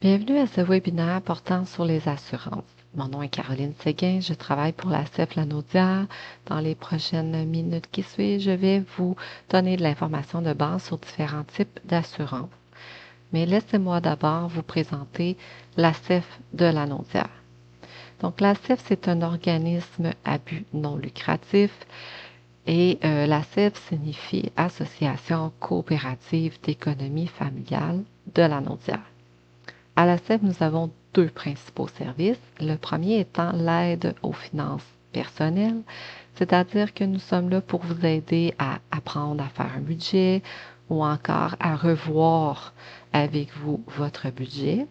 Bienvenue à ce webinaire portant sur les assurances. Mon nom est Caroline Séguin, je travaille pour la CEF Lanaudière. Dans les prochaines minutes qui suivent, je vais vous donner de l'information de base sur différents types d'assurances. Mais laissez-moi d'abord vous présenter la CEF de Lanaudière. Donc la CEF, c'est un organisme à but non lucratif et la CEF signifie Association coopérative d'économie familiale de Lanaudière. À la CEF, nous avons deux principaux services. Le premier étant l'aide aux finances personnelles, c'est-à-dire que nous sommes là pour vous aider à apprendre à faire un budget ou encore à revoir avec vous votre budget.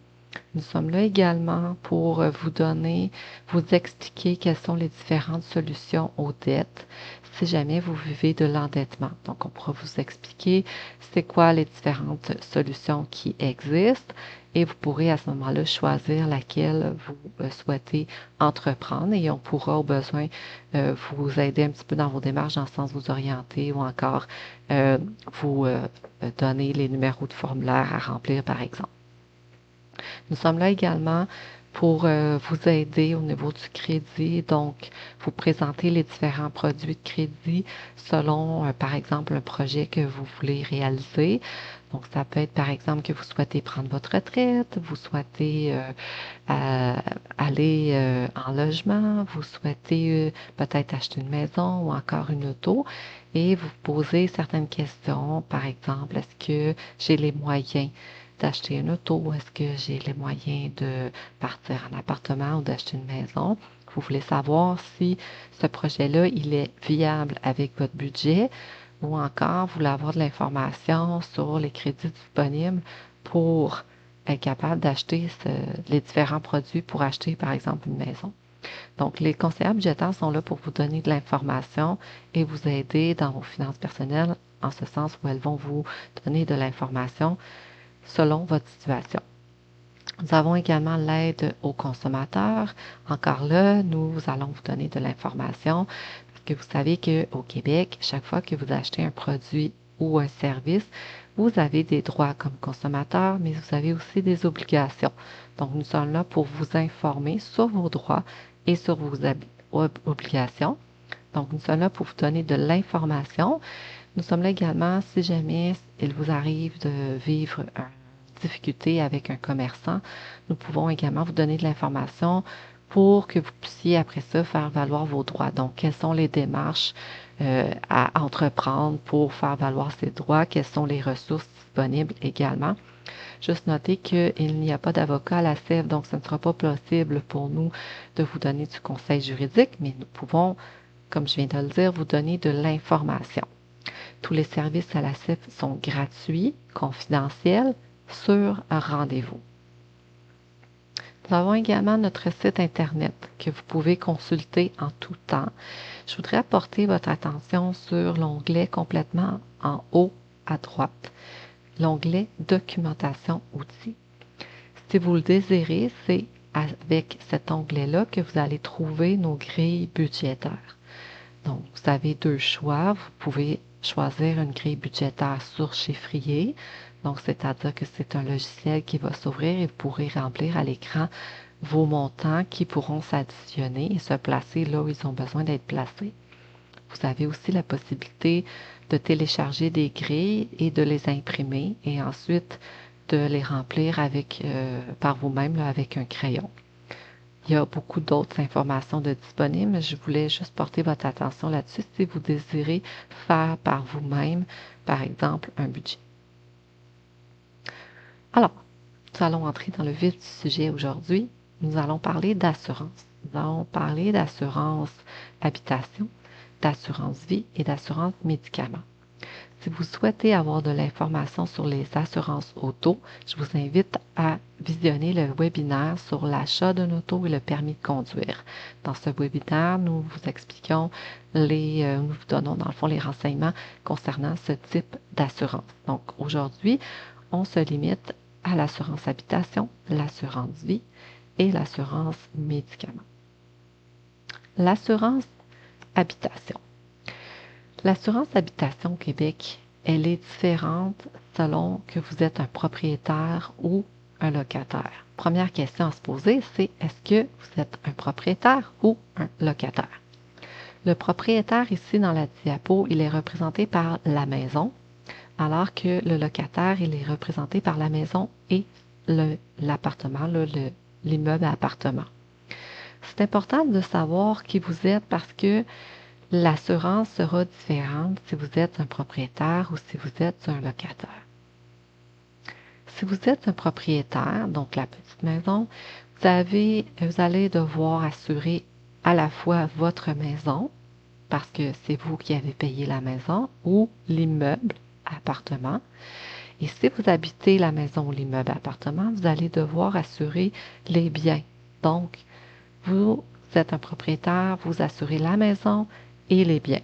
Nous sommes là également pour vous expliquer quelles sont les différentes solutions aux dettes si jamais vous vivez de l'endettement. Donc, on pourra vous expliquer c'est quoi les différentes solutions qui existent et vous pourrez à ce moment-là choisir laquelle vous souhaitez entreprendre et on pourra au besoin vous aider un petit peu dans vos démarches dans le sens de vous orienter ou encore vous donner les numéros de formulaire à remplir par exemple. Nous sommes là également pour vous aider au niveau du crédit, donc vous présenter les différents produits de crédit selon, par exemple, un projet que vous voulez réaliser. Donc, ça peut être, par exemple, que vous souhaitez prendre votre retraite, vous souhaitez aller en logement, vous souhaitez peut-être acheter une maison ou encore une auto et vous posez certaines questions, par exemple, est-ce que j'ai les moyens d'acheter une auto, est-ce que j'ai les moyens de partir en appartement ou d'acheter une maison? Vous voulez savoir si ce projet-là, il est viable avec votre budget ou encore vous voulez avoir de l'information sur les crédits disponibles pour être capable d'acheter les différents produits pour acheter, par exemple, une maison. Donc, les conseillers budgétaires sont là pour vous donner de l'information et vous aider dans vos finances personnelles, en ce sens où elles vont vous donner de l'information selon votre situation. Nous avons également l'aide aux consommateurs. Encore là, nous allons vous donner de l'information parce que vous savez qu'au Québec, chaque fois que vous achetez un produit ou un service, vous avez des droits comme consommateur, mais vous avez aussi des obligations. Donc, nous sommes là pour vous informer sur vos droits et sur vos obligations. Donc, nous sommes là pour vous donner de l'information. Nous sommes là également si jamais il vous arrive de vivre une difficulté avec un commerçant. Nous pouvons également vous donner de l'information pour que vous puissiez après ça faire valoir vos droits. Donc, quelles sont les démarches à entreprendre pour faire valoir ces droits? Quelles sont les ressources disponibles également? Juste noter qu'il n'y a pas d'avocat à la CEF, donc ce ne sera pas possible pour nous de vous donner du conseil juridique, mais nous pouvons, comme je viens de le dire, vous donner de l'information. Tous les services à la CEF sont gratuits, confidentiels, sur rendez-vous. Nous avons également notre site Internet que vous pouvez consulter en tout temps. Je voudrais apporter votre attention sur l'onglet complètement en haut à droite, l'onglet Documentation outils. Si vous le désirez, c'est avec cet onglet-là que vous allez trouver nos grilles budgétaires. Donc, vous avez deux choix. Vous pouvez choisir une grille budgétaire sur chiffrier. Donc, c'est-à-dire que c'est un logiciel qui va s'ouvrir et vous pourrez remplir à l'écran vos montants qui pourront s'additionner et se placer là où ils ont besoin d'être placés. Vous avez aussi la possibilité de télécharger des grilles et de les imprimer et ensuite de les remplir par vous-même avec un crayon. Il y a beaucoup d'autres informations de disponibles, mais je voulais juste porter votre attention là-dessus si vous désirez faire par vous-même, par exemple, un budget. Alors, nous allons entrer dans le vif du sujet aujourd'hui. Nous allons parler d'assurance. Nous allons parler d'assurance habitation, d'assurance vie et d'assurance médicaments. Si vous souhaitez avoir de l'information sur les assurances auto, je vous invite à visionner le webinaire sur l'achat d'un auto et le permis de conduire. Dans ce webinaire, nous vous expliquons nous vous donnons dans le fond les renseignements concernant ce type d'assurance. Donc aujourd'hui, on se limite à l'assurance habitation, l'assurance vie et l'assurance médicaments. L'assurance habitation. L'assurance habitation au Québec, elle est différente selon que vous êtes un propriétaire ou un locataire? Première question à se poser, c'est est-ce que vous êtes un propriétaire ou un locataire? Le propriétaire ici dans la diapo, il est représenté par la maison, alors que le locataire, il est représenté par la maison et l'appartement, l'immeuble à appartement. C'est important de savoir qui vous êtes parce que l'assurance sera différente si vous êtes un propriétaire ou si vous êtes un locataire. Si vous êtes un propriétaire, donc la petite maison, vous allez devoir assurer à la fois votre maison, parce que c'est vous qui avez payé la maison, ou l'immeuble, appartement. Et si vous habitez la maison ou l'immeuble, appartement, vous allez devoir assurer les biens. Donc, vous êtes un propriétaire, vous assurez la maison et les biens.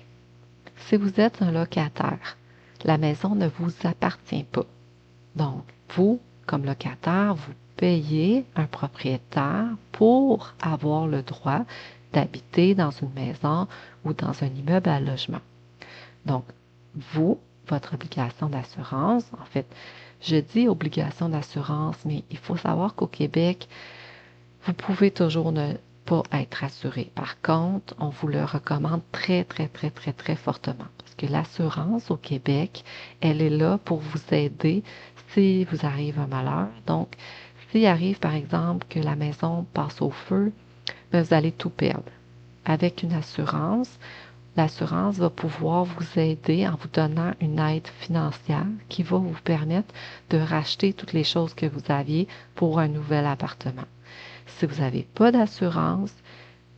Si vous êtes un locataire, la maison ne vous appartient pas. Donc, vous, comme locataire, vous payez un propriétaire pour avoir le droit d'habiter dans une maison ou dans un immeuble à logement. Donc, vous, votre obligation d'assurance, en fait, je dis obligation d'assurance, mais il faut savoir qu'au Québec, vous pouvez toujours ne pas être assuré. Par contre, on vous le recommande très, très, très, très, très fortement. Parce que l'assurance au Québec, elle est là pour vous aider si vous arrive un malheur. Donc, s'il arrive, par exemple, que la maison passe au feu, bien, vous allez tout perdre. Avec une assurance, l'assurance va pouvoir vous aider en vous donnant une aide financière qui va vous permettre de racheter toutes les choses que vous aviez pour un nouvel appartement. Si vous n'avez pas d'assurance,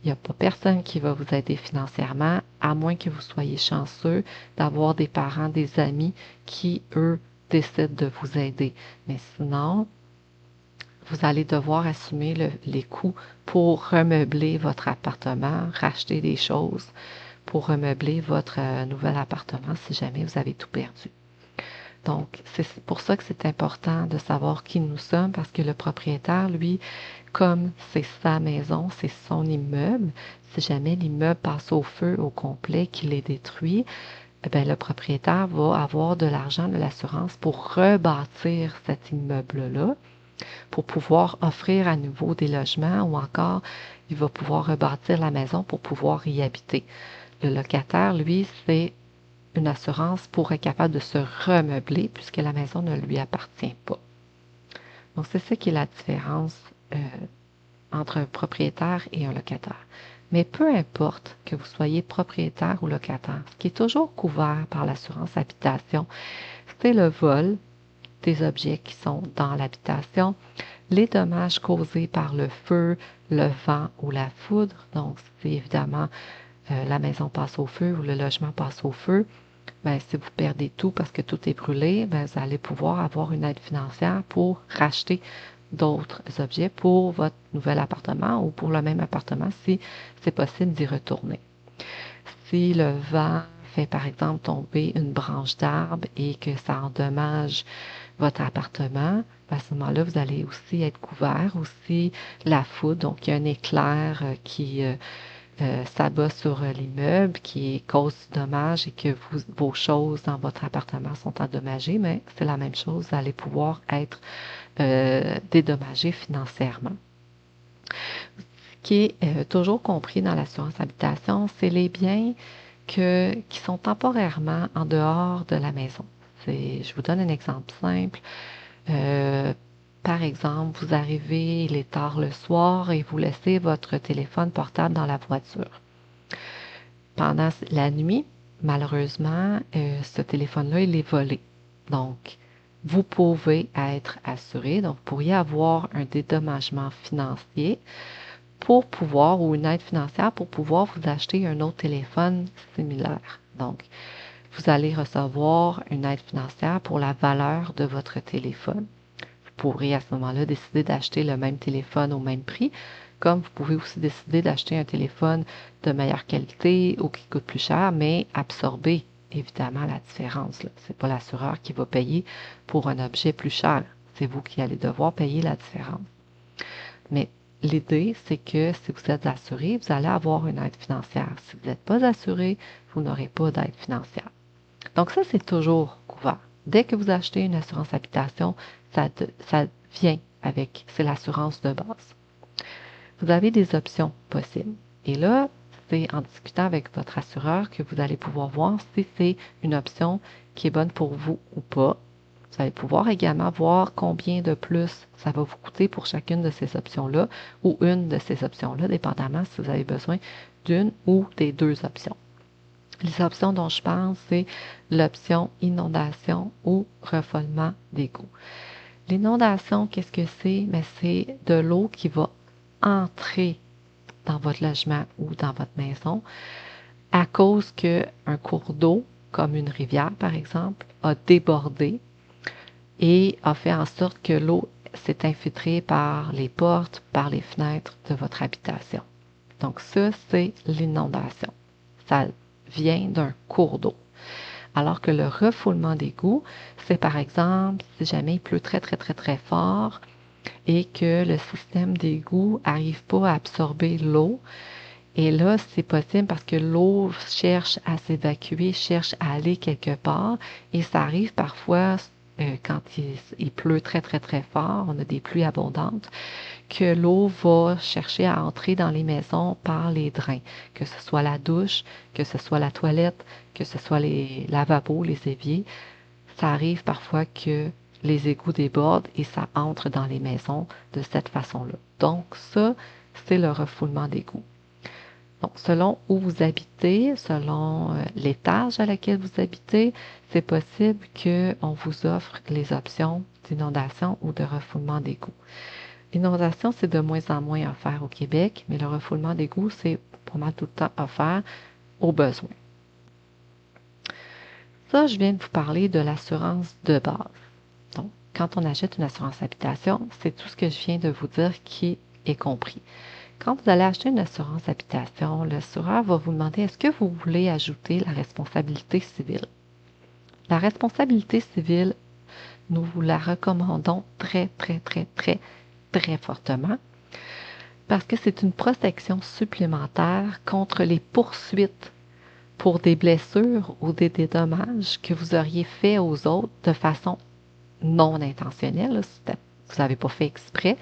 il n'y a pas personne qui va vous aider financièrement, à moins que vous soyez chanceux d'avoir des parents, des amis qui, eux, décident de vous aider. Mais sinon, vous allez devoir assumer les coûts pour remeubler votre appartement, racheter des choses pour remeubler votre nouvel appartement si jamais vous avez tout perdu. Donc, c'est pour ça que c'est important de savoir qui nous sommes, parce que le propriétaire, lui, comme c'est sa maison, c'est son immeuble, si jamais l'immeuble passe au feu au complet, qu'il est détruit, eh bien, le propriétaire va avoir de l'argent de l'assurance pour rebâtir cet immeuble-là, pour pouvoir offrir à nouveau des logements ou encore il va pouvoir rebâtir la maison pour pouvoir y habiter. Le locataire, lui, c'est une assurance pour être capable de se remeubler puisque la maison ne lui appartient pas. Donc, c'est ça qui est la différence entre un propriétaire et un locataire. Mais peu importe que vous soyez propriétaire ou locataire, ce qui est toujours couvert par l'assurance habitation, c'est le vol des objets qui sont dans l'habitation, les dommages causés par le feu, le vent ou la foudre. Donc, si évidemment la maison passe au feu ou le logement passe au feu, bien, si vous perdez tout parce que tout est brûlé, bien, vous allez pouvoir avoir une aide financière pour racheter d'autres objets pour votre nouvel appartement ou pour le même appartement si c'est possible d'y retourner. Si le vent fait par exemple tomber une branche d'arbre et que ça endommage votre appartement, à ce moment-là, vous allez aussi être couvert. Aussi, la foudre, donc il y a un éclair qui s'abat sur l'immeuble, qui cause du dommage et que vos choses dans votre appartement sont endommagées, mais c'est la même chose, vous allez pouvoir être dédommagé financièrement. Ce qui est toujours compris dans l'assurance habitation, c'est les biens qui sont temporairement en dehors de la maison. Je vous donne un exemple simple. Par exemple, vous arrivez, il est tard le soir et vous laissez votre téléphone portable dans la voiture. Pendant la nuit, malheureusement, ce téléphone-là, il est volé. Donc, vous pouvez être assuré, donc vous pourriez avoir un dédommagement financier pour pouvoir, ou une aide financière pour pouvoir vous acheter un autre téléphone similaire. Donc, vous allez recevoir une aide financière pour la valeur de votre téléphone. Vous pourrez à ce moment-là décider d'acheter le même téléphone au même prix, comme vous pouvez aussi décider d'acheter un téléphone de meilleure qualité ou qui coûte plus cher, mais absorber évidemment la différence. Ce n'est pas l'assureur qui va payer pour un objet plus cher. C'est vous qui allez devoir payer la différence. Mais l'idée, c'est que si vous êtes assuré, vous allez avoir une aide financière. Si vous n'êtes pas assuré, vous n'aurez pas d'aide financière. Donc ça, c'est toujours couvert. Dès que vous achetez une assurance habitation, ça vient c'est l'assurance de base. Vous avez des options possibles. Et là, c'est en discutant avec votre assureur que vous allez pouvoir voir si c'est une option qui est bonne pour vous ou pas. Vous allez pouvoir également voir combien de plus ça va vous coûter pour chacune de ces options-là ou une de ces options-là, dépendamment si vous avez besoin d'une ou des deux options. Les options dont je parle, c'est l'option inondation ou refoulement d'égout. L'inondation, qu'est-ce que c'est? Mais c'est de l'eau qui va entrer dans votre logement ou dans votre maison à cause qu'un cours d'eau, comme une rivière par exemple, a débordé et a fait en sorte que l'eau s'est infiltrée par les portes, par les fenêtres de votre habitation. Donc ça, c'est l'inondation. Ça vient d'un cours d'eau. Alors que le refoulement d'égout, c'est par exemple si jamais il pleut très très très très fort et que le système d'égout n'arrive pas à absorber l'eau. Et là, c'est possible parce que l'eau cherche à s'évacuer, cherche à aller quelque part. Et ça arrive parfois quand il pleut très très très fort, on a des pluies abondantes, que l'eau va chercher à entrer dans les maisons par les drains, que ce soit la douche, que ce soit la toilette, que ce soit les lavabos, les éviers. Ça arrive parfois que les égouts débordent et ça entre dans les maisons de cette façon-là. Donc ça, c'est le refoulement d'égouts. Donc, selon où vous habitez, selon l'étage à laquelle vous habitez, c'est possible qu'on vous offre les options d'inondation ou de refoulement d'égout. L'inondation, c'est de moins en moins offert au Québec, mais le refoulement d'égout, c'est pas mal tout le temps offert aux besoins. Ça, je viens de vous parler de l'assurance de base. Donc, quand on achète une assurance habitation, c'est tout ce que je viens de vous dire qui est compris. Quand vous allez acheter une assurance habitation, l'assureur va vous demander est-ce que vous voulez ajouter la responsabilité civile. La responsabilité civile, nous vous la recommandons très, très, très, très, très fortement parce que c'est une protection supplémentaire contre les poursuites pour des blessures ou des dédommages que vous auriez fait aux autres de façon non intentionnelle. Vous n'avez pas fait exprès,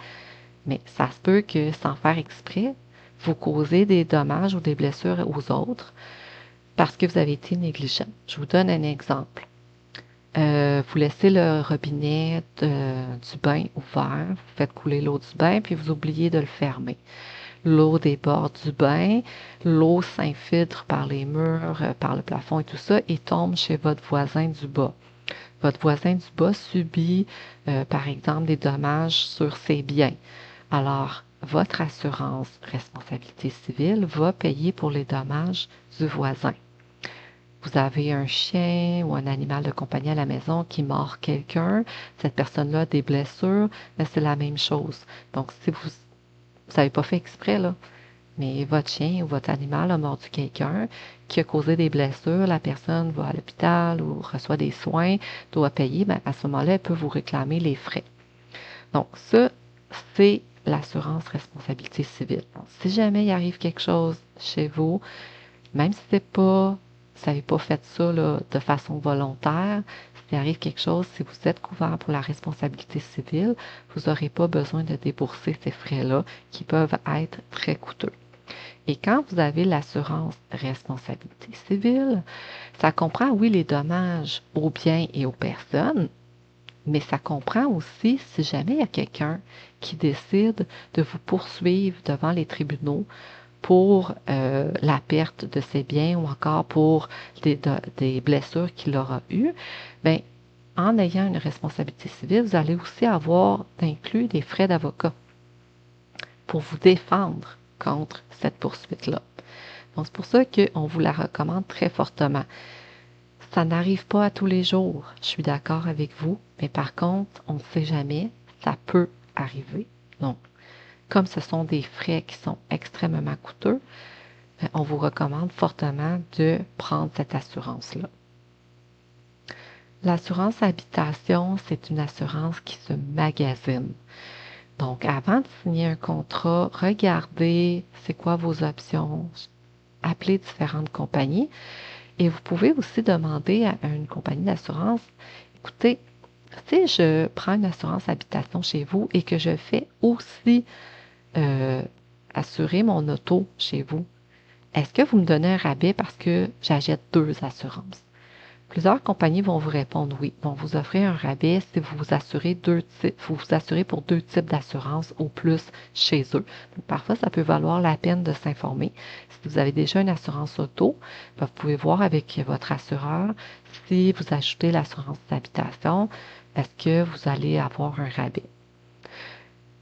mais ça se peut que sans faire exprès, vous causez des dommages ou des blessures aux autres parce que vous avez été négligent. Je vous donne un exemple. Vous laissez le robinet du bain ouvert, vous faites couler l'eau du bain, puis vous oubliez de le fermer. L'eau déborde du bain, l'eau s'infiltre par les murs, par le plafond et tout ça, et tombe chez votre voisin du bas. Votre voisin du bas subit, par exemple, des dommages sur ses biens. Alors, votre assurance responsabilité civile va payer pour les dommages du voisin. Vous avez un chien ou un animal de compagnie à la maison qui mord quelqu'un, cette personne-là a des blessures, mais c'est la même chose. Donc, si vous n'avez pas fait exprès, là, mais votre chien ou votre animal a mordu quelqu'un qui a causé des blessures, la personne va à l'hôpital ou reçoit des soins, doit payer, bien, à ce moment-là, elle peut vous réclamer les frais. Donc, ça, c'est l'assurance responsabilité civile. Donc, si jamais il arrive quelque chose chez vous, même si vous n'avez pas fait ça là, de façon volontaire, s'il arrive quelque chose, si vous êtes couvert pour la responsabilité civile, vous n'aurez pas besoin de débourser ces frais-là qui peuvent être très coûteux. Et quand vous avez l'assurance responsabilité civile, ça comprend, oui, les dommages aux biens et aux personnes, mais ça comprend aussi si jamais il y a quelqu'un qui décide de vous poursuivre devant les tribunaux pour la perte de ses biens ou encore pour des blessures qu'il aura eues, bien, en ayant une responsabilité civile, vous allez aussi avoir inclus des frais d'avocat pour vous défendre contre cette poursuite-là. Donc, c'est pour ça qu'on vous la recommande très fortement. Ça n'arrive pas à tous les jours, je suis d'accord avec vous, mais par contre, on ne sait jamais, ça peut arriver. Donc, comme ce sont des frais qui sont extrêmement coûteux, on vous recommande fortement de prendre cette assurance-là. L'assurance habitation, c'est une assurance qui se magasine. Donc, avant de signer un contrat, regardez c'est quoi vos options, appelez différentes compagnies et vous pouvez aussi demander à une compagnie d'assurance, écoutez, Si je prends une assurance habitation chez vous et que je fais aussi euh, assurer mon auto chez vous, est-ce que vous me donnez un rabais parce que j'achète deux assurances? Plusieurs compagnies vont vous répondre oui, vont vous offrir un rabais si vous vous assurez vous vous assurez pour deux types d'assurance au plus chez eux. Donc, parfois, ça peut valoir la peine de s'informer. Si vous avez déjà une assurance auto, ben, vous pouvez voir avec votre assureur si vous ajoutez l'assurance d'habitation, est-ce que vous allez avoir un rabais?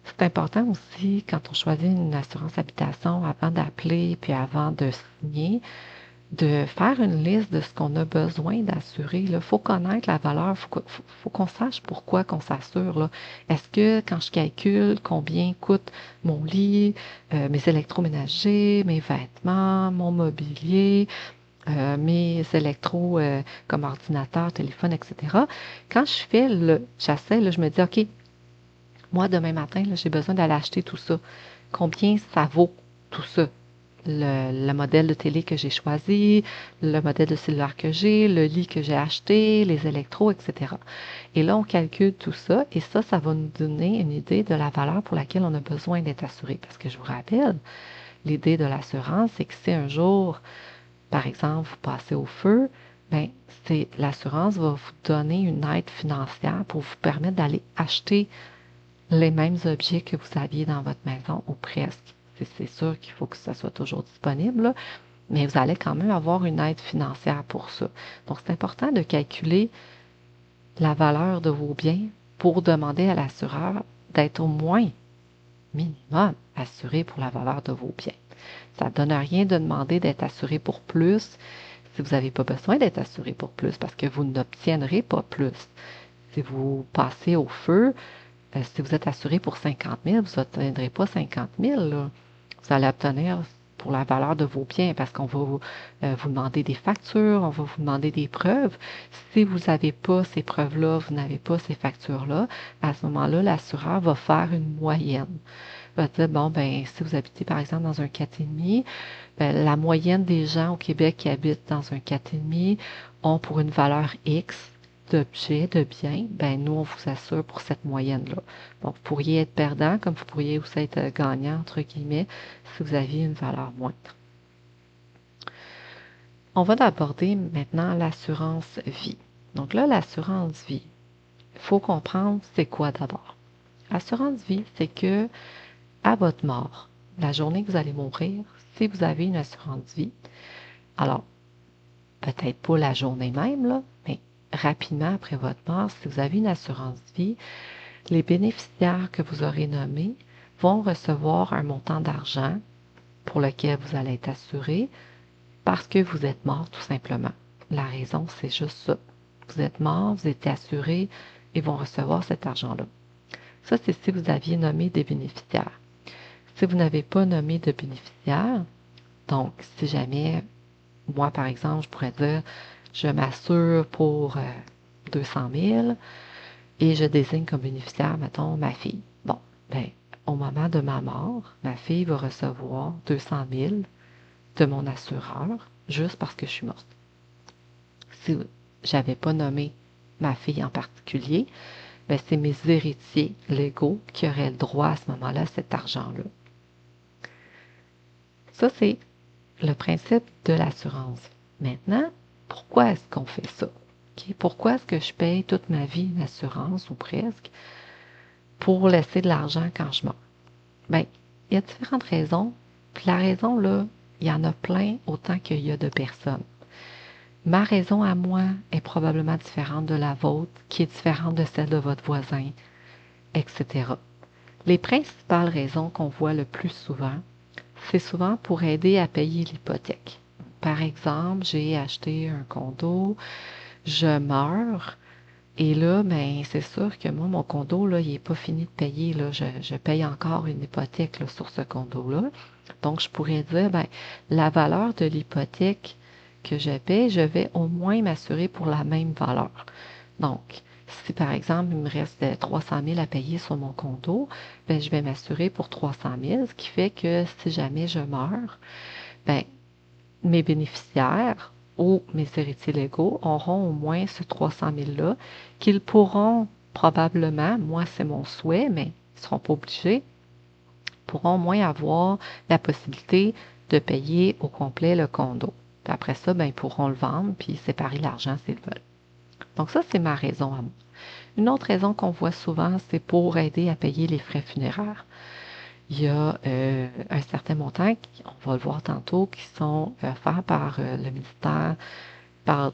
C'est important aussi, quand on choisit une assurance habitation, avant d'appeler puis avant de signer, de faire une liste de ce qu'on a besoin d'assurer. Il faut connaître la valeur, faut qu'on sache pourquoi qu'on s'assure. Là. Est-ce que quand je calcule combien coûte mon lit, mes électroménagers, mes vêtements, mon mobilier, mes électros comme ordinateur, téléphone, etc., quand je fais j'essaie, là, je me dis, OK, moi, demain matin, j'ai besoin d'aller acheter tout ça. Combien ça vaut tout ça? Le modèle de télé que j'ai choisi, le modèle de cellulaire que j'ai, le lit que j'ai acheté, les électros, etc. Et là, on calcule tout ça et ça va nous donner une idée de la valeur pour laquelle on a besoin d'être assuré. Parce que je vous rappelle, l'idée de l'assurance, c'est que si un jour, par exemple, vous passez au feu, ben, l'assurance va vous donner une aide financière pour vous permettre d'aller acheter les mêmes objets que vous aviez dans votre maison ou presque. C'est sûr qu'il faut que ça soit toujours disponible, là, mais vous allez quand même avoir une aide financière pour ça. Donc, c'est important de calculer la valeur de vos biens pour demander à l'assureur d'être au moins minimum assuré pour la valeur de vos biens. Ça ne donne rien de demander d'être assuré pour plus si vous n'avez pas besoin d'être assuré pour plus parce que vous n'obtiendrez pas plus. Si vous passez au feu, si vous êtes assuré pour 50 000, vous n'obtiendrez pas 50 000. Là. Vous allez obtenir pour la valeur de vos biens parce qu'on va vous demander des factures, on va vous demander des preuves. Si vous n'avez pas ces preuves-là, vous n'avez pas ces factures-là, à ce moment-là, l'assureur va faire une moyenne. Il va dire, bon, ben, si vous habitez par exemple dans un 4,5, ben, la moyenne des gens au Québec qui habitent dans un 4,5 ont pour une valeur X d'objets, de biens, ben nous, on vous assure pour cette moyenne-là. Donc, vous pourriez être perdant, comme vous pourriez aussi être gagnant, entre guillemets, si vous aviez une valeur moindre. On va aborder maintenant l'assurance vie. Donc là, l'assurance vie, il faut comprendre c'est quoi d'abord. L'assurance vie, c'est que à votre mort, la journée que vous allez mourir, si vous avez une assurance vie, alors peut-être pas la journée même, là, mais rapidement après votre mort, si vous avez une assurance vie, les bénéficiaires que vous aurez nommés vont recevoir un montant d'argent pour lequel vous allez être assuré parce que vous êtes mort tout simplement. La raison, c'est juste ça. Vous êtes mort, vous êtes assuré et vont recevoir cet argent-là. Ça, c'est si vous aviez nommé des bénéficiaires. Si vous n'avez pas nommé de bénéficiaires, donc si jamais, moi par exemple, je pourrais dire, je m'assure pour 200 000 et je désigne comme bénéficiaire, mettons, ma fille. Bon, ben, au moment de ma mort, ma fille va recevoir 200 000 de mon assureur juste parce que je suis morte. Si j'avais pas nommé ma fille en particulier, ben, c'est mes héritiers légaux qui auraient le droit à ce moment-là à cet argent-là. Ça, c'est le principe de l'assurance. Maintenant, pourquoi est-ce qu'on fait ça? Okay? Pourquoi est-ce que je paye toute ma vie une assurance ou presque pour laisser de l'argent quand je meurs? Bien, il y a différentes raisons. Puis la raison, là, il y en a plein autant qu'il y a de personnes. Ma raison à moi est probablement différente de la vôtre, qui est différente de celle de votre voisin, etc. Les principales raisons qu'on voit le plus souvent, c'est souvent pour aider à payer l'hypothèque. Par exemple, j'ai acheté un condo, je meurs, et là, ben, c'est sûr que moi, mon condo, là, il n'est pas fini de payer. Là. Je paye encore une hypothèque là, sur ce condo-là. Donc, je pourrais dire, ben, la valeur de l'hypothèque que je paie, je vais au moins m'assurer pour la même valeur. Donc, si par exemple, il me reste 300 000 à payer sur mon condo, ben, je vais m'assurer pour 300 000, ce qui fait que si jamais je meurs, ben, mes bénéficiaires ou mes héritiers légaux auront au moins ce 300 000-là qu'ils pourront probablement, moi c'est mon souhait, mais ils ne seront pas obligés, pourront au moins avoir la possibilité de payer au complet le condo. Puis après ça, ben, ils pourront le vendre puis séparer l'argent s'ils veulent. Donc ça, c'est ma raison à moi. Une autre raison qu'on voit souvent, c'est pour aider à payer les frais funéraires. Il y a un certain montant, on va le voir tantôt, qui sont offerts par le ministère, par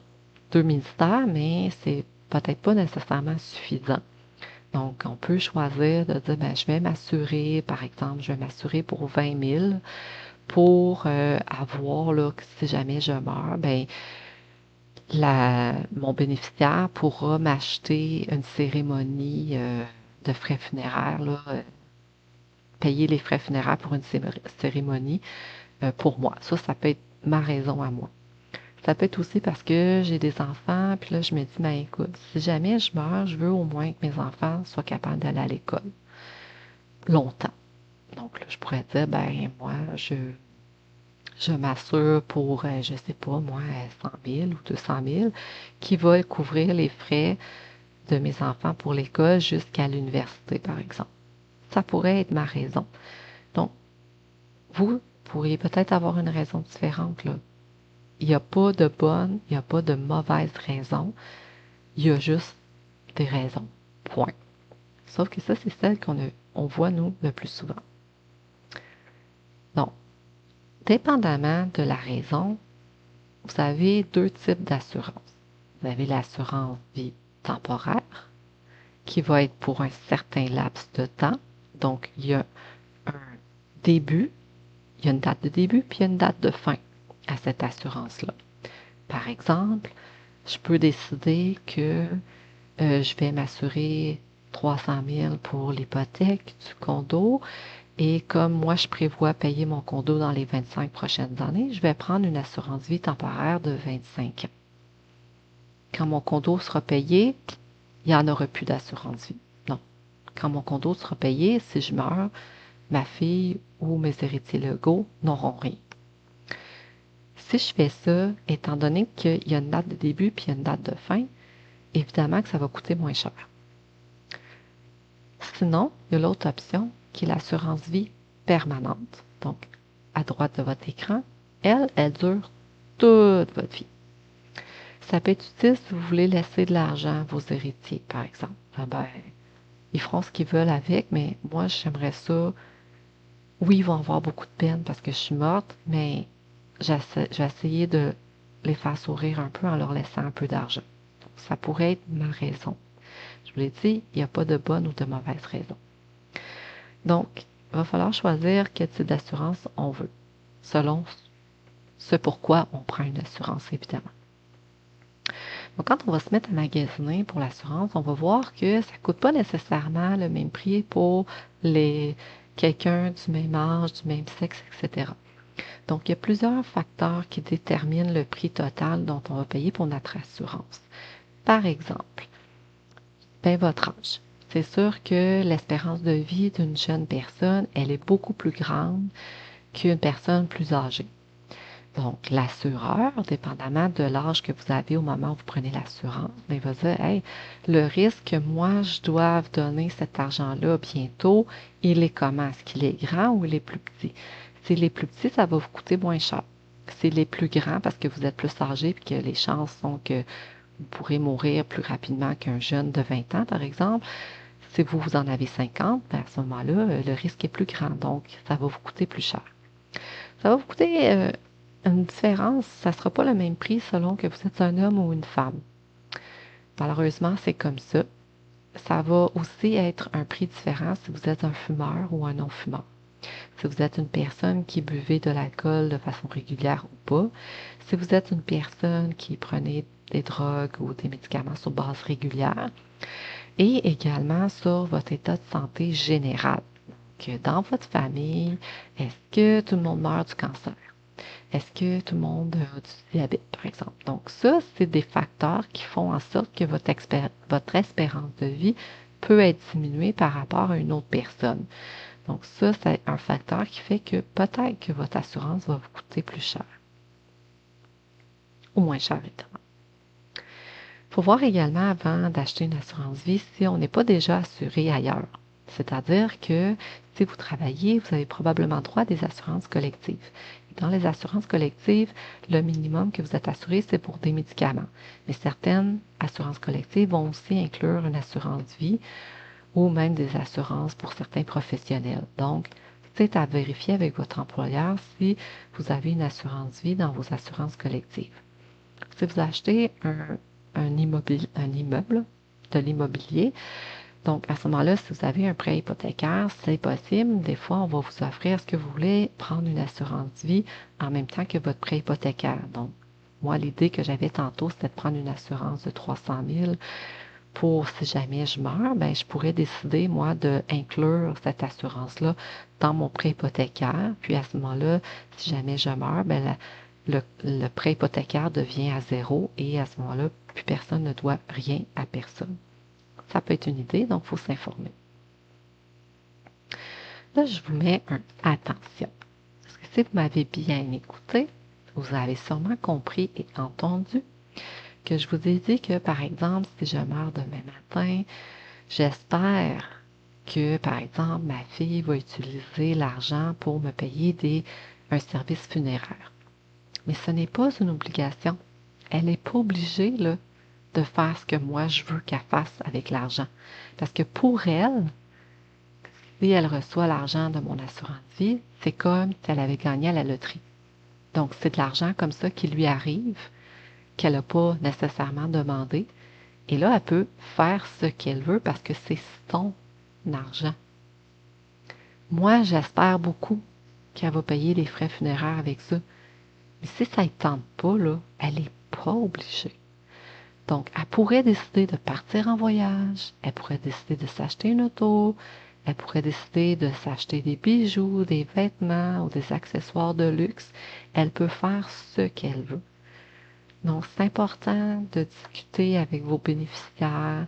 deux ministères, mais c'est peut-être pas nécessairement suffisant. Donc, on peut choisir de dire, ben, je vais m'assurer, par exemple, je vais m'assurer pour 20 000 pour avoir, là, que si jamais je meurs, ben, mon bénéficiaire pourra m'acheter une cérémonie de frais funéraires, là, payer les frais funéraires pour une cérémonie pour moi. Ça peut être ma raison à moi. Ça peut être aussi parce que j'ai des enfants, puis là, je me dis, ben écoute, si jamais je meurs, je veux au moins que mes enfants soient capables d'aller à l'école longtemps. Donc là, je pourrais dire, ben moi, je m'assure pour, je sais pas, moi, 100 000 ou 200 000 qui va couvrir les frais de mes enfants pour l'école jusqu'à l'université, par exemple. Ça pourrait être ma raison. Donc, vous pourriez peut-être avoir une raison différente, là. Il n'y a pas de bonne, il n'y a pas de mauvaise raison. Il y a juste des raisons. Point. Sauf que ça, c'est celle on voit, nous, le plus souvent. Donc, dépendamment de la raison, vous avez deux types d'assurance. Vous avez l'assurance vie temporaire, qui va être pour un certain laps de temps. Donc, il y a un début, il y a une date de début, puis il y a une date de fin à cette assurance-là. Par exemple, je peux décider que je vais m'assurer 300 000 pour l'hypothèque du condo. Et comme moi, je prévois payer mon condo dans les 25 prochaines années, je vais prendre une assurance vie temporaire de 25 ans. Quand mon condo sera payé, il n'y en aura plus d'assurance vie. Non. Quand mon condo sera payé, si je meurs, ma fille ou mes héritiers légaux n'auront rien. Si je fais ça, étant donné qu'il y a une date de début puis il y a une date de fin, évidemment que ça va coûter moins cher. Sinon, il y a l'autre option qui est l'assurance vie permanente. Donc, à droite de votre écran, elle dure toute votre vie. Ça peut être utile si vous voulez laisser de l'argent à vos héritiers, par exemple. Ah ben, ils feront ce qu'ils veulent avec, mais moi, j'aimerais ça. Oui, ils vont avoir beaucoup de peine parce que je suis morte, mais je vais essayer de les faire sourire un peu en leur laissant un peu d'argent. Ça pourrait être ma raison. Je vous l'ai dit, il n'y a pas de bonne ou de mauvaise raison. Donc, il va falloir choisir quel type d'assurance on veut, selon ce pourquoi on prend une assurance, évidemment. Donc, quand on va se mettre à magasiner pour l'assurance, on va voir que ça ne coûte pas nécessairement le même prix pour quelqu'un du même âge, du même sexe, etc. Donc, il y a plusieurs facteurs qui déterminent le prix total dont on va payer pour notre assurance. Par exemple, votre âge. C'est sûr que l'espérance de vie d'une jeune personne, elle est beaucoup plus grande qu'une personne plus âgée. Donc, l'assureur, dépendamment de l'âge que vous avez au moment où vous prenez l'assurance, il va dire, hey, le risque que moi, je doive donner cet argent-là bientôt, il est comment? Est-ce qu'il est grand ou il est plus petit? S'il est plus petit, ça va vous coûter moins cher. S'il est plus grand parce que vous êtes plus âgé et que les chances sont que vous pourrez mourir plus rapidement qu'un jeune de 20 ans, par exemple, si vous en avez 50, à ce moment-là, le risque est plus grand. Donc, ça va vous coûter plus cher. Ça va vous coûter une différence. Ça ne sera pas le même prix selon que vous êtes un homme ou une femme. Malheureusement, c'est comme ça. Ça va aussi être un prix différent si vous êtes un fumeur ou un non-fumeur. Si vous êtes une personne qui buvez de l'alcool de façon régulière ou pas. Si vous êtes une personne qui prenez des drogues ou des médicaments sur base régulière. Et également sur votre état de santé général. Que dans votre famille, est-ce que tout le monde meurt du cancer? Est-ce que tout le monde a du diabète, par exemple? Donc ça, c'est des facteurs qui font en sorte que votre espérance de vie peut être diminuée par rapport à une autre personne. Donc ça, c'est un facteur qui fait que peut-être que votre assurance va vous coûter plus cher. Ou moins cher, évidemment. Il faut voir également avant d'acheter une assurance vie si on n'est pas déjà assuré ailleurs. C'est-à-dire que si vous travaillez, vous avez probablement droit à des assurances collectives. Et dans les assurances collectives, le minimum que vous êtes assuré, c'est pour des médicaments. Mais certaines assurances collectives vont aussi inclure une assurance vie ou même des assurances pour certains professionnels. Donc, c'est à vérifier avec votre employeur si vous avez une assurance vie dans vos assurances collectives. Si vous achetez un immeuble, de l'immobilier, donc à ce moment-là, si vous avez un prêt hypothécaire, c'est possible. Des fois, on va vous offrir, est-ce que vous voulez prendre une assurance vie en même temps que votre prêt hypothécaire? Donc, moi, l'idée que j'avais tantôt, c'était de prendre une assurance de 300 000 pour si jamais je meurs, ben, je pourrais décider, moi, d'inclure cette assurance-là dans mon prêt hypothécaire. Puis à ce moment-là, si jamais je meurs, ben, le prêt hypothécaire devient à zéro et à ce moment-là, plus personne ne doit rien à personne. Ça peut être une idée, donc il faut s'informer. Là, je vous mets un attention. Parce que si vous m'avez bien écouté, vous avez sûrement compris et entendu que je vous ai dit que, par exemple, si je meurs demain matin, j'espère que, par exemple, ma fille va utiliser l'argent pour me payer un service funéraire. Mais ce n'est pas une obligation. Elle n'est pas obligée là, de faire ce que moi je veux qu'elle fasse avec l'argent. Parce que pour elle, si elle reçoit l'argent de mon assurance vie, c'est comme si elle avait gagné à la loterie. Donc, c'est de l'argent comme ça qui lui arrive, qu'elle n'a pas nécessairement demandé. Et là, elle peut faire ce qu'elle veut parce que c'est son argent. Moi, j'espère beaucoup qu'elle va payer les frais funéraires avec ça. Mais si ça ne tente pas, là, elle n'est pas obligée. Donc, elle pourrait décider de partir en voyage, elle pourrait décider de s'acheter une auto, elle pourrait décider de s'acheter des bijoux, des vêtements ou des accessoires de luxe. Elle peut faire ce qu'elle veut. Donc, c'est important de discuter avec vos bénéficiaires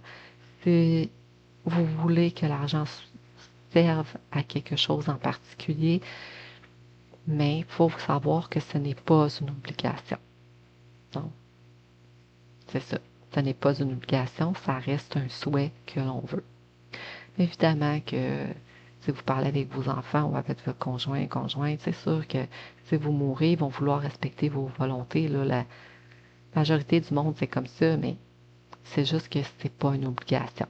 si vous voulez que l'argent serve à quelque chose en particulier, mais il faut savoir que ce n'est pas une obligation. Donc, c'est ça. Ce n'est pas une obligation, ça reste un souhait que l'on veut. Évidemment que si vous parlez avec vos enfants ou avec votre conjointe, c'est sûr que si vous mourrez, ils vont vouloir respecter vos volontés. Là, la majorité du monde, c'est comme ça, mais c'est juste que c'est pas une obligation.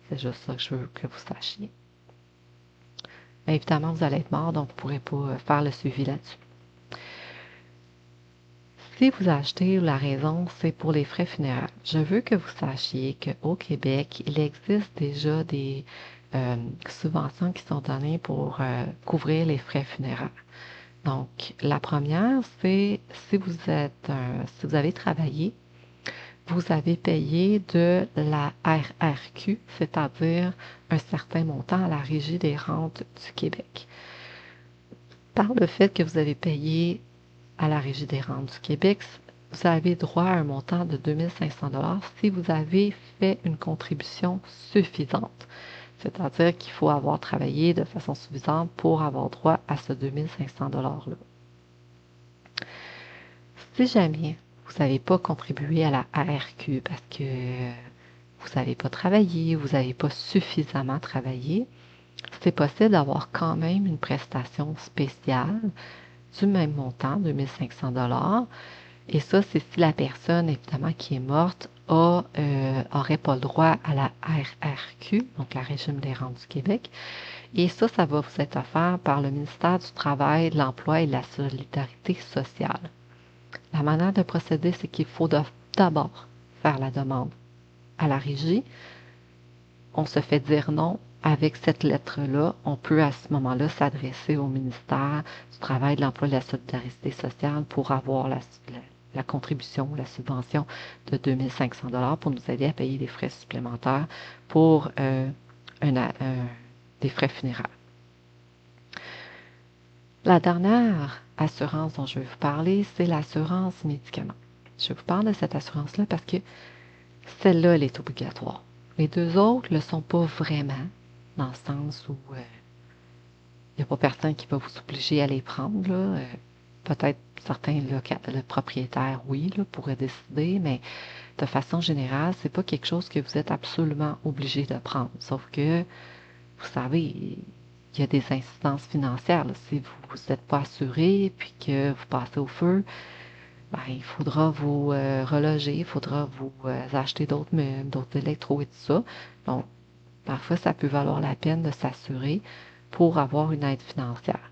C'est juste ça que je veux que vous sachiez. Mais évidemment, vous allez être mort, donc vous ne pourrez pas faire le suivi là-dessus. Si vous achetez, la raison, c'est pour les frais funéraires. Je veux que vous sachiez qu'au Québec, il existe déjà des subventions qui sont données pour couvrir les frais funéraires. Donc, la première, c'est si vous avez travaillé, vous avez payé de la RRQ, c'est-à-dire un certain montant à la Régie des rentes du Québec. Par le fait que vous avez payé à la Régie des rentes du Québec, vous avez droit à un montant de 2 500 si vous avez fait une contribution suffisante. C'est-à-dire qu'il faut avoir travaillé de façon suffisante pour avoir droit à ce 2 500 $-là. Si jamais vous n'avez pas contribué à la ARQ parce que vous n'avez pas travaillé, vous n'avez pas suffisamment travaillé, c'est possible d'avoir quand même une prestation spéciale du même montant, 2 500 $. Et ça, c'est si la personne, évidemment, qui est morte aurait pas le droit à la RRQ, donc la Régime des rentes du Québec. Et ça va vous être offert par le ministère du Travail, de l'Emploi et de la Solidarité sociale. La manière de procéder, c'est qu'il faut d'abord faire la demande à la régie. On se fait dire non. Avec cette lettre-là, on peut à ce moment-là s'adresser au ministère du Travail, de l'Emploi et de la Solidarité sociale pour avoir la contribution, la subvention de 2 500 $ pour nous aider à payer des frais supplémentaires pour des frais funéraires. La dernière assurance dont je vais vous parler, c'est l'assurance médicaments. Je vous parle de cette assurance-là parce que celle-là, elle est obligatoire. Les deux autres ne le sont pas vraiment, dans le sens où il n'y a pas personne qui va vous obliger à les prendre. Là. peut-être certains le propriétaires, oui, là, pourraient décider, mais de façon générale, c'est pas quelque chose que vous êtes absolument obligé de prendre. Sauf que, vous savez, il y a des incidences financières. Là. Si vous n'êtes pas assuré puis que vous passez au feu, ben, il faudra vous reloger, il faudra vous acheter d'autres meubles, d'autres électros et tout ça. Donc, parfois, ça peut valoir la peine de s'assurer pour avoir une aide financière.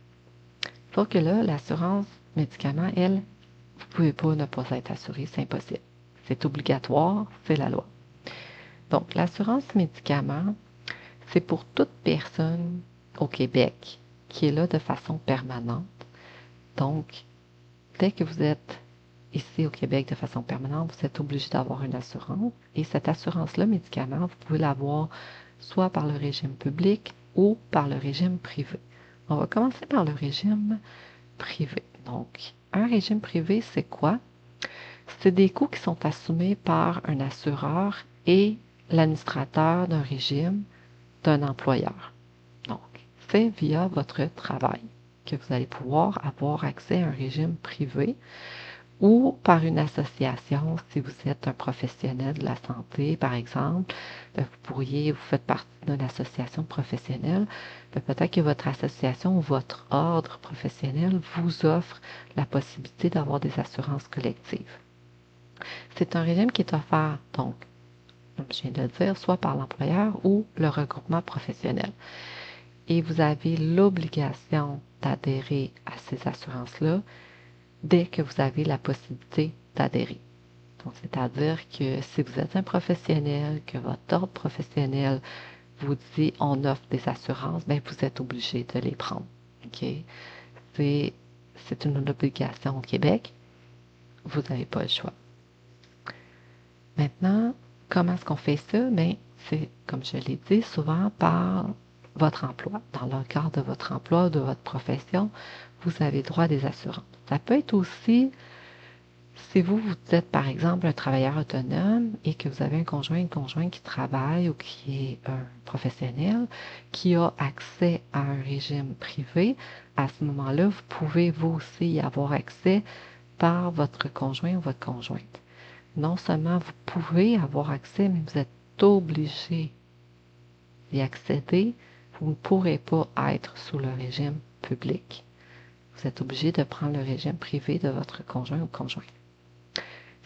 Sauf que là, l'assurance médicaments, elle, vous pouvez pas ne pas être assuré, c'est impossible. C'est obligatoire, c'est la loi. Donc, l'assurance médicaments, c'est pour toute personne au Québec qui est là de façon permanente. Donc, dès que vous êtes ici au Québec de façon permanente, vous êtes obligé d'avoir une assurance. Et cette assurance-là, médicaments, vous pouvez l'avoir soit par le régime public ou par le régime privé. On va commencer par le régime privé. Donc, un régime privé, c'est quoi? C'est des coûts qui sont assumés par un assureur et l'administrateur d'un régime d'un employeur. Donc, c'est via votre travail que vous allez pouvoir avoir accès à un régime privé ou par une association, si vous êtes un professionnel de la santé, par exemple, vous faites partie d'une association professionnelle, peut-être que votre association ou votre ordre professionnel vous offre la possibilité d'avoir des assurances collectives. C'est un régime qui est offert, donc, comme je viens de le dire, soit par l'employeur ou le regroupement professionnel. Et vous avez l'obligation d'adhérer à ces assurances-là dès que vous avez la possibilité d'adhérer. Donc, c'est-à-dire que si vous êtes un professionnel, que votre ordre professionnel vous dit on offre des assurances, bien, vous êtes obligé de les prendre. OK? C'est une obligation au Québec. Vous n'avez pas le choix. Maintenant, comment est-ce qu'on fait ça? Bien, c'est, comme je l'ai dit, souvent par votre emploi. Dans le cadre de votre emploi, de votre profession, vous avez droit à des assurances. Ça peut être aussi, si vous êtes par exemple un travailleur autonome et que vous avez un conjoint, une conjointe qui travaille ou qui est un professionnel, qui a accès à un régime privé, à ce moment-là, vous pouvez vous aussi y avoir accès par votre conjoint ou votre conjointe. Non seulement vous pouvez avoir accès, mais vous êtes obligé d'y accéder. Vous ne pourrez pas être sous le régime public. Vous êtes obligé de prendre le régime privé de votre conjoint ou conjointe.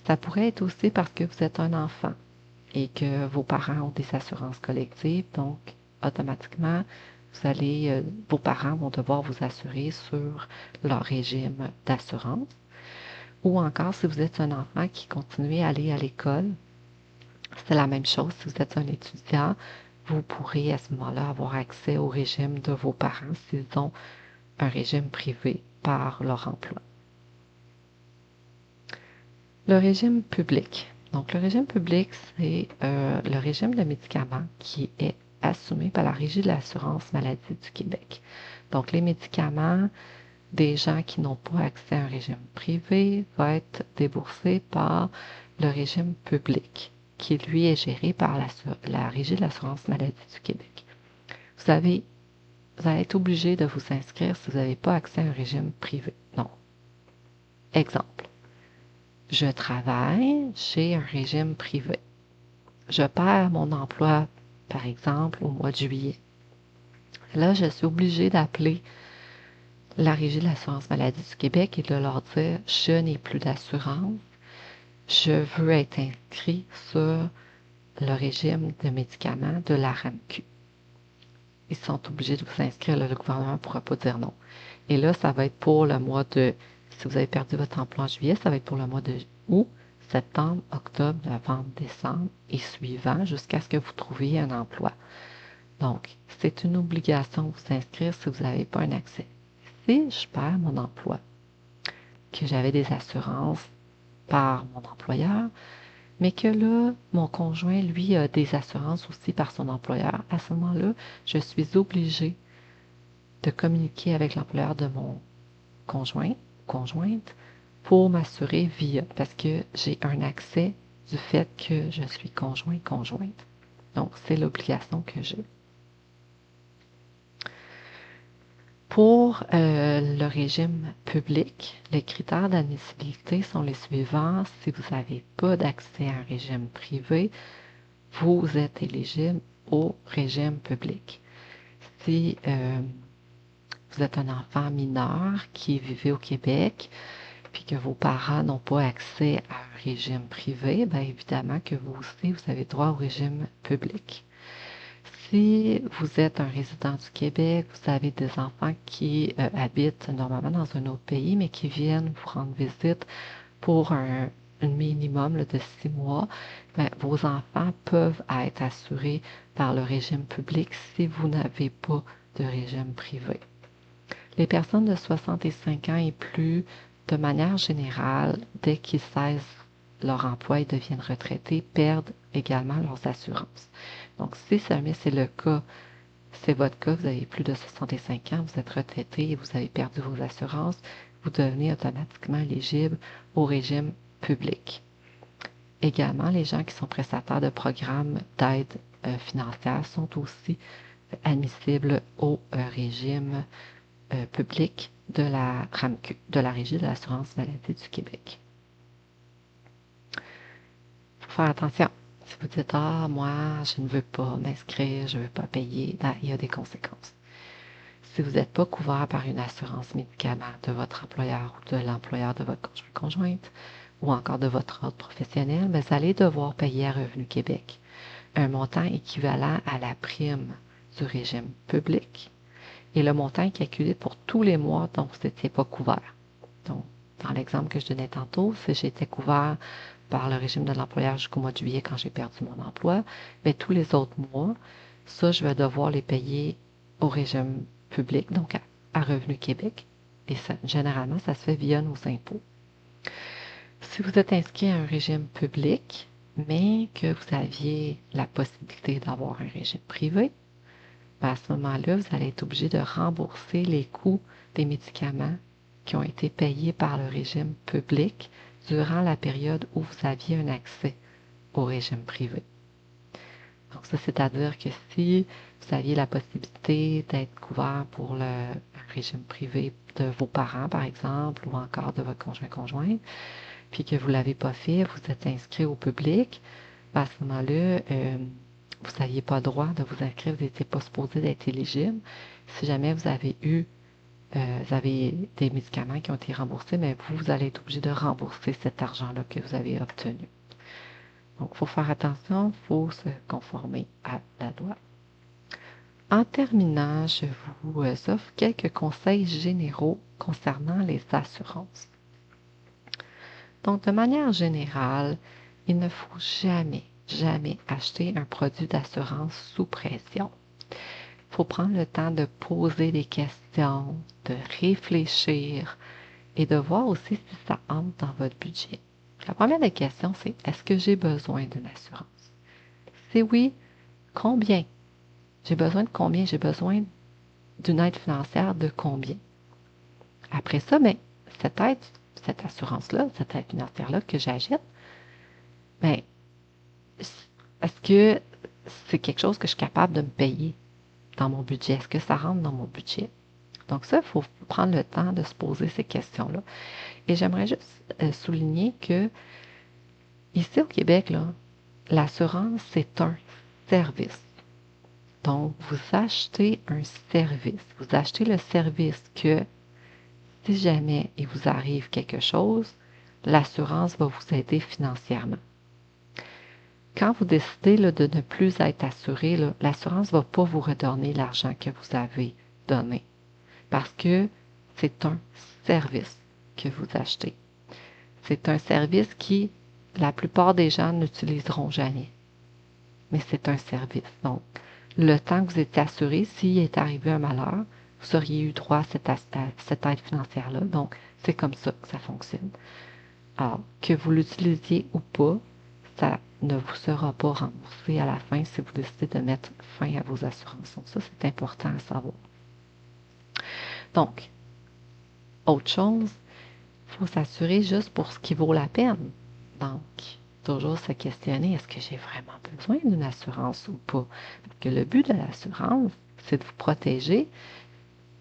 Ça pourrait être aussi parce que vous êtes un enfant et que vos parents ont des assurances collectives, donc automatiquement, vos parents vont devoir vous assurer sur leur régime d'assurance. Ou encore, si vous êtes un enfant qui continue à aller à l'école, c'est la même chose. Si vous êtes un étudiant, vous pourrez à ce moment-là avoir accès au régime de vos parents s'ils ont un régime privé par leur emploi. Le régime public. Donc, le régime public, c'est le régime de médicaments qui est assumé par la Régie de l'assurance maladie du Québec. Donc, les médicaments des gens qui n'ont pas accès à un régime privé vont être déboursés par le régime public, qui lui est géré par la Régie de l'assurance maladie du Québec. Vous allez être obligé de vous inscrire si vous n'avez pas accès à un régime privé. Non. Exemple. Je travaille chez un régime privé. Je perds mon emploi, par exemple, au mois de juillet. Là, je suis obligée d'appeler la Régie de l'assurance maladie du Québec et de leur dire je n'ai plus d'assurance, je veux être inscrit sur le régime de médicaments de la RAMQ. Ils sont obligés de vous inscrire, le gouvernement ne pourra pas dire non. Et là, ça va être pour le mois de, si vous avez perdu votre emploi en juillet, ça va être pour le mois de août, septembre, octobre, novembre, décembre et suivant jusqu'à ce que vous trouviez un emploi. Donc, c'est une obligation de vous inscrire si vous n'avez pas un accès. Si je perds mon emploi, que j'avais des assurances par mon employeur, mais que là, mon conjoint, lui, a des assurances aussi par son employeur, à ce moment-là, je suis obligée de communiquer avec l'employeur de mon conjoint, conjointe, pour m'assurer via, parce que j'ai un accès du fait que je suis conjoint, conjointe. Donc, c'est l'obligation que j'ai. Pour le régime public, les critères d'admissibilité sont les suivants. Si vous n'avez pas d'accès à un régime privé, vous êtes éligible au régime public. Si vous êtes un enfant mineur qui vivait au Québec, puis que vos parents n'ont pas accès à un régime privé, bien évidemment que vous aussi, vous avez droit au régime public. Si vous êtes un résident du Québec, vous avez des enfants qui habitent normalement dans un autre pays, mais qui viennent vous rendre visite pour un minimum là, de 6 mois, bien, vos enfants peuvent être assurés par le régime public si vous n'avez pas de régime privé. Les personnes de 65 ans et plus, de manière générale, dès qu'ils cessent leur emploi et deviennent retraités, perdent également leurs assurances. Donc, si jamais c'est le cas, c'est votre cas, vous avez plus de 65 ans, vous êtes retraité et vous avez perdu vos assurances, vous devenez automatiquement éligible au régime public. Également, les gens qui sont prestataires de programmes d'aide financière sont aussi admissibles au régime public de la RAMQ, de la Régie de l'assurance maladie du Québec. Il faut faire attention. Si vous dites, ah, moi, je ne veux pas m'inscrire, je ne veux pas payer, ben, il y a des conséquences. Si vous n'êtes pas couvert par une assurance médicaments de votre employeur ou de l'employeur de votre conjointe ou encore de votre ordre professionnel, ben, vous allez devoir payer à Revenu Québec un montant équivalent à la prime du régime public et le montant est calculé pour tous les mois dont vous n'étiez pas couvert. Donc, dans l'exemple que je donnais tantôt, si j'étais couvert par le régime de l'employeur jusqu'au mois de juillet quand j'ai perdu mon emploi, bien, tous les autres mois, ça, je vais devoir les payer au régime public, donc à Revenu Québec. Et ça, généralement, ça se fait via nos impôts. Si vous êtes inscrit à un régime public, mais que vous aviez la possibilité d'avoir un régime privé, à ce moment-là, vous allez être obligé de rembourser les coûts des médicaments qui ont été payés par le régime public durant la période où vous aviez un accès au régime privé. Donc ça, c'est-à-dire que si vous aviez la possibilité d'être couvert pour le régime privé de vos parents, par exemple, ou encore de votre conjoint-conjointe, puis que vous ne l'avez pas fait, vous êtes inscrit au public, à ce moment-là, vous n'aviez pas droit de vous inscrire, vous n'étiez pas supposé d'être éligible. Si jamais vous avez vous avez des médicaments qui ont été remboursés, mais vous allez être obligé de rembourser cet argent-là que vous avez obtenu. Donc, il faut faire attention, il faut se conformer à la loi. En terminant, je vous offre quelques conseils généraux concernant les assurances. Donc, de manière générale, il ne faut jamais acheter un produit d'assurance sous pression. Il faut prendre le temps de poser des questions, de réfléchir et de voir aussi si ça entre dans votre budget. La première des questions, c'est est-ce que j'ai besoin d'une assurance? Si oui, combien? J'ai besoin de combien? J'ai besoin d'une aide financière de combien? Après ça, bien, cette aide, cette assurance-là, cette aide financière-là que j'achète, bien, est-ce que c'est quelque chose que je suis capable de me payer dans mon budget? Est-ce que ça rentre dans mon budget? Donc ça, il faut prendre le temps de se poser ces questions-là. Et j'aimerais juste souligner que ici au Québec, là, l'assurance, c'est un service. Donc, vous achetez un service. Vous achetez le service que si jamais il vous arrive quelque chose, l'assurance va vous aider financièrement. Quand vous décidez là, de ne plus être assuré, l'assurance ne va pas vous redonner l'argent que vous avez donné parce que c'est un service que vous achetez. C'est un service qui, la plupart des gens n'utiliseront jamais. Mais c'est un service. Donc, le temps que vous étiez assuré, s'il est arrivé un malheur, vous auriez eu droit à cette aide financière-là. Donc, c'est comme ça que ça fonctionne. Alors, que vous l'utilisiez ou pas, ça ne vous sera pas remboursé à la fin si vous décidez de mettre fin à vos assurances. Donc, ça, c'est important à savoir. Donc, autre chose, il faut s'assurer juste pour ce qui vaut la peine. Donc, toujours se questionner, est-ce que j'ai vraiment besoin d'une assurance ou pas? Parce que le but de l'assurance, c'est de vous protéger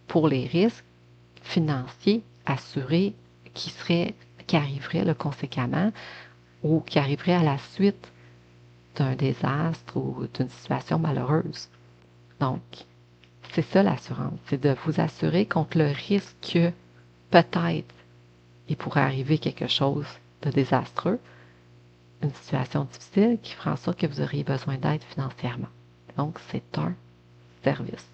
pour les risques financiers assurés qui arriveraient là, conséquemment ou qui arriveraient à la suite d'un désastre ou d'une situation malheureuse. Donc, c'est ça l'assurance, c'est de vous assurer contre le risque que peut-être il pourrait arriver quelque chose de désastreux, une situation difficile qui fera en sorte que vous auriez besoin d'aide financièrement. Donc, c'est un service.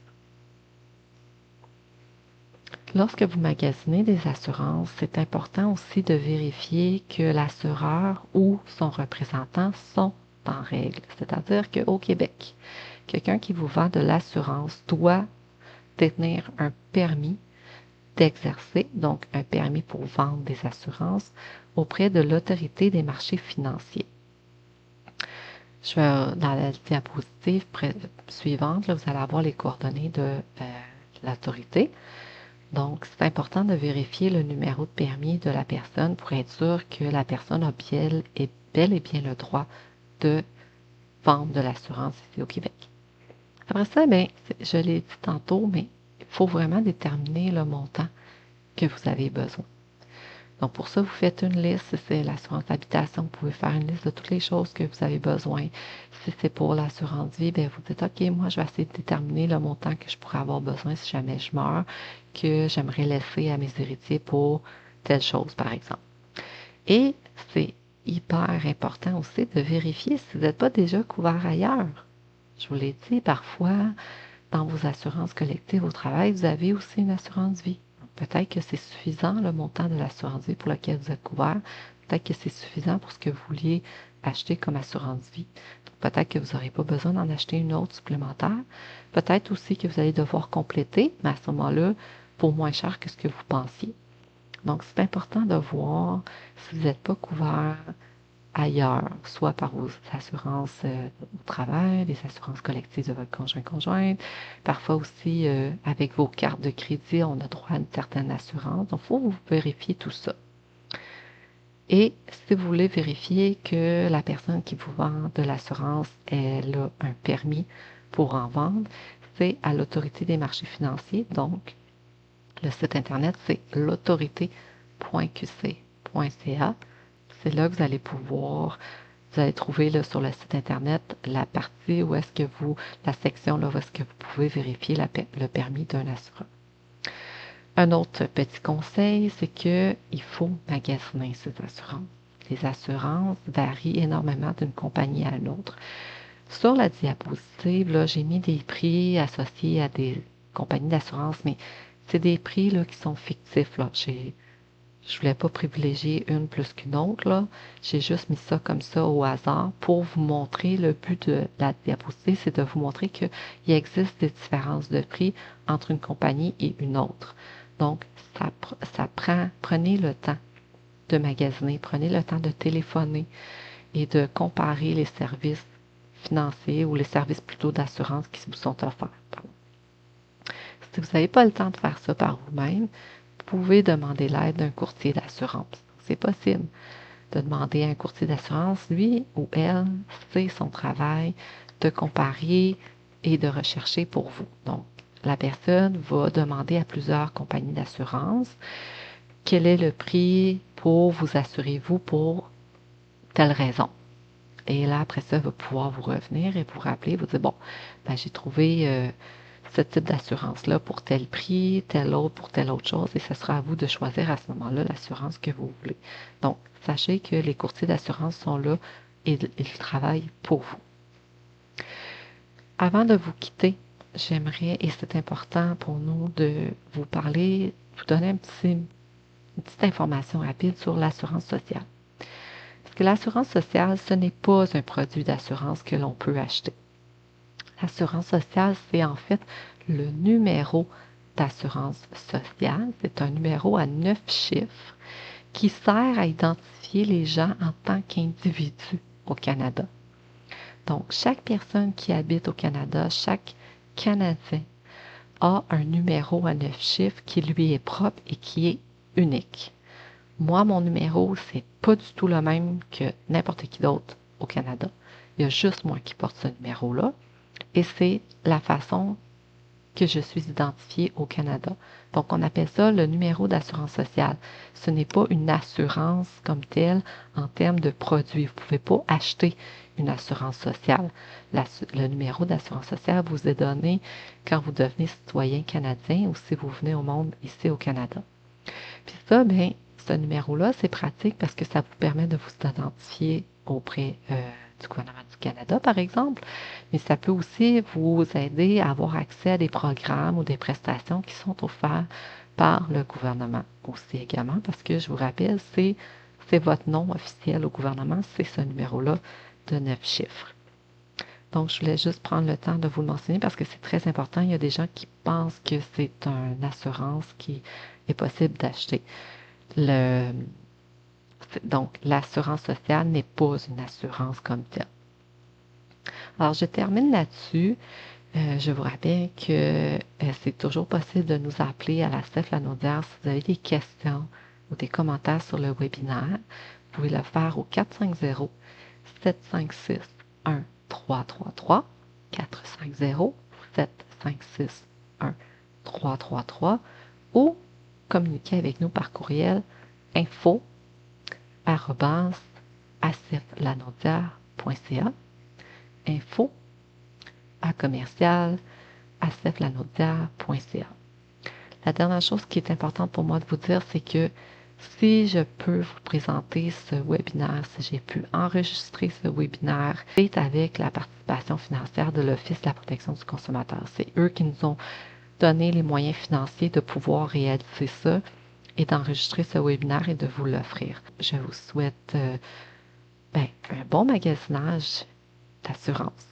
Lorsque vous magasinez des assurances, c'est important aussi de vérifier que l'assureur ou son représentant sont en règle. C'est-à-dire qu'au Québec, quelqu'un qui vous vend de l'assurance doit détenir un permis d'exercer, donc un permis pour vendre des assurances auprès de l'autorité des marchés financiers. Je vais dans la diapositive suivante, là, vous allez avoir les coordonnées de l'autorité. Donc, c'est important de vérifier le numéro de permis de la personne pour être sûr que la personne a bel et bien le droit de vendre de l'assurance ici au Québec. Après ça, bien, je l'ai dit tantôt, mais il faut vraiment déterminer le montant que vous avez besoin. Donc, pour ça, vous faites une liste. Si c'est l'assurance habitation, vous pouvez faire une liste de toutes les choses que vous avez besoin. Si c'est pour l'assurance vie, bien, vous dites, OK, moi, je vais essayer de déterminer le montant que je pourrais avoir besoin si jamais je meurs, que j'aimerais laisser à mes héritiers pour telle chose, par exemple. Et c'est hyper important aussi de vérifier si vous n'êtes pas déjà couvert ailleurs. Je vous l'ai dit, parfois, dans vos assurances collectives au travail, vous avez aussi une assurance vie. Peut-être que c'est suffisant le montant de l'assurance vie pour laquelle vous êtes couvert. Peut-être que c'est suffisant pour ce que vous vouliez acheter comme assurance vie. Peut-être que vous n'aurez pas besoin d'en acheter une autre supplémentaire. Peut-être aussi que vous allez devoir compléter, mais à ce moment-là, pour moins cher que ce que vous pensiez. Donc, c'est important de voir si vous n'êtes pas couvert ailleurs, soit par vos assurances au travail, des assurances collectives de votre conjoint-conjointe. Parfois aussi, avec vos cartes de crédit, on a droit à une certaine assurance. Donc, il faut vous vérifier tout ça. Et si vous voulez vérifier que la personne qui vous vend de l'assurance, elle a un permis pour en vendre, c'est à l'autorité des marchés financiers. Donc, le site Internet, c'est l'autorité.qc.ca. C'est là que vous allez trouver là, sur le site Internet la partie où est-ce que la section là, où est-ce que vous pouvez vérifier le permis d'un assureur. Un autre petit conseil, c'est qu'il faut magasiner ces assurances. Les assurances varient énormément d'une compagnie à une autre. Sur la diapositive, là, j'ai mis des prix associés à des compagnies d'assurance, mais c'est des prix là, qui sont fictifs. Là. Je ne voulais pas privilégier une plus qu'une autre. Là. J'ai juste mis ça comme ça au hasard pour vous montrer, le but de la diapositive, c'est de vous montrer qu'il existe des différences de prix entre une compagnie et une autre. Donc, prenez le temps de magasiner, prenez le temps de téléphoner et de comparer les services financiers ou les services plutôt d'assurance qui vous sont offerts. Si vous n'avez pas le temps de faire ça par vous-même, vous pouvez demander l'aide d'un courtier d'assurance. C'est possible de demander à un courtier d'assurance, lui ou elle, c'est son travail de comparer et de rechercher pour vous. Donc, la personne va demander à plusieurs compagnies d'assurance quel est le prix pour vous assurer vous pour telle raison. Et là, après ça, elle va pouvoir vous revenir et vous rappeler, vous dire, bon, ben, j'ai trouvé ce type d'assurance-là pour tel prix, tel autre pour telle autre chose, et ce sera à vous de choisir à ce moment-là l'assurance que vous voulez. Donc, sachez que les courtiers d'assurance sont là et ils travaillent pour vous. Avant de vous quitter, j'aimerais, et c'est important pour nous de vous parler, vous donner une petite information rapide sur l'assurance sociale. Parce que l'assurance sociale, ce n'est pas un produit d'assurance que l'on peut acheter. L'assurance sociale, c'est en fait le numéro d'assurance sociale. C'est un numéro à 9 chiffres qui sert à identifier les gens en tant qu'individus au Canada. Donc, chaque personne qui habite au Canada, chaque Canadien a un numéro à 9 chiffres qui lui est propre et qui est unique. Moi, mon numéro, c'est pas du tout le même que n'importe qui d'autre au Canada. Il y a juste moi qui porte ce numéro-là. Et c'est la façon que je suis identifié au Canada. Donc, on appelle ça le numéro d'assurance sociale. Ce n'est pas une assurance comme telle en termes de produit. Vous ne pouvez pas acheter une assurance sociale. Le numéro d'assurance sociale vous est donné quand vous devenez citoyen canadien ou si vous venez au monde ici au Canada. Puis ça, bien, ce numéro-là, c'est pratique parce que ça vous permet de vous identifier auprès du gouvernement du Canada, par exemple, mais ça peut aussi vous aider à avoir accès à des programmes ou des prestations qui sont offertes par le gouvernement aussi également, parce que je vous rappelle, c'est votre nom officiel au gouvernement, c'est ce numéro-là de 9 chiffres. Donc, je voulais juste prendre le temps de vous le mentionner parce que c'est très important. Il y a des gens qui pensent que c'est une assurance qui est possible d'acheter. Donc, l'assurance sociale n'est pas une assurance comme telle. Alors, je termine là-dessus. Je vous rappelle que c'est toujours possible de nous appeler à la CEF Lanaudière si vous avez des questions ou des commentaires sur le webinaire. Vous pouvez le faire au 450-756-1333, 450-756-1333 ou communiquer avec nous par courriel info@aceflanaudière.ca, info@aceflanaudière.ca. La dernière chose qui est importante pour moi de vous dire, c'est que si je peux vous présenter ce webinaire, si j'ai pu enregistrer ce webinaire, c'est avec la participation financière de l'Office de la protection du consommateur. C'est eux qui nous ont donné les moyens financiers de pouvoir réaliser ça et d'enregistrer ce webinaire et de vous l'offrir. Je vous souhaite un bon magasinage d'assurance.